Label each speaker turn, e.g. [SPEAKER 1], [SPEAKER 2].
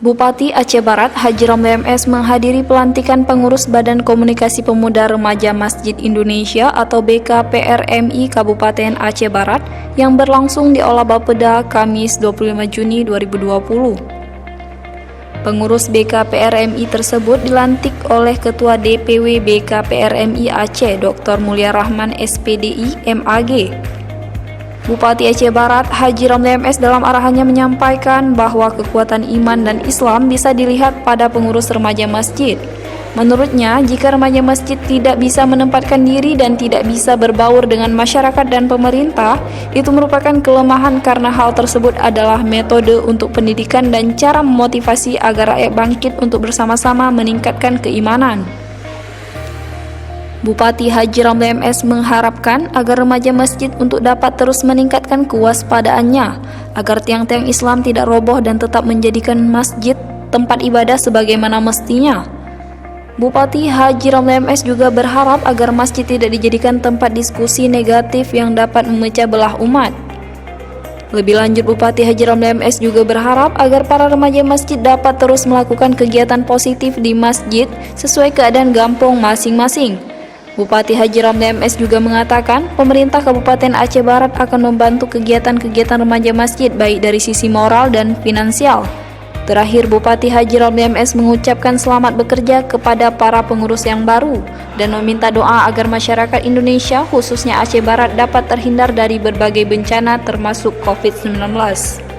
[SPEAKER 1] Bupati Aceh Barat Haji Ramli MS menghadiri pelantikan pengurus Badan Komunikasi Pemuda Remaja Masjid Indonesia atau BKPRMI Kabupaten Aceh Barat yang berlangsung di Aula Bapeda Kamis 25 Juni 2020. Pengurus BKPRMI tersebut dilantik oleh Ketua DPW BKPRMI Aceh Dr. Mulia Rahman SPDI MAG. Bupati Aceh Barat Haji Ramli MS dalam arahannya menyampaikan bahwa kekuatan iman dan Islam bisa dilihat pada pengurus remaja masjid. Menurutnya, jika remaja masjid tidak bisa menempatkan diri dan tidak bisa berbaur dengan masyarakat dan pemerintah, itu merupakan kelemahan karena hal tersebut adalah metode untuk pendidikan dan cara memotivasi agar rakyat bangkit untuk bersama-sama meningkatkan keimanan. Bupati Haji Ramli MS mengharapkan agar remaja masjid untuk dapat terus meningkatkan kewaspadaannya, agar tiang-tiang Islam tidak roboh dan tetap menjadikan masjid tempat ibadah sebagaimana mestinya. Bupati Haji Ramli MS juga berharap agar masjid tidak dijadikan tempat diskusi negatif yang dapat memecah belah umat. Lebih lanjut, Bupati Haji Ramli MS juga berharap agar para remaja masjid dapat terus melakukan kegiatan positif di masjid sesuai keadaan gampong masing-masing. Bupati Haji Ramli MS juga mengatakan pemerintah Kabupaten Aceh Barat akan membantu kegiatan-kegiatan remaja masjid baik dari sisi moral dan finansial. Terakhir, Bupati Haji Ramli MS mengucapkan selamat bekerja kepada para pengurus yang baru dan meminta doa agar masyarakat Indonesia khususnya Aceh Barat dapat terhindar dari berbagai bencana termasuk COVID-19.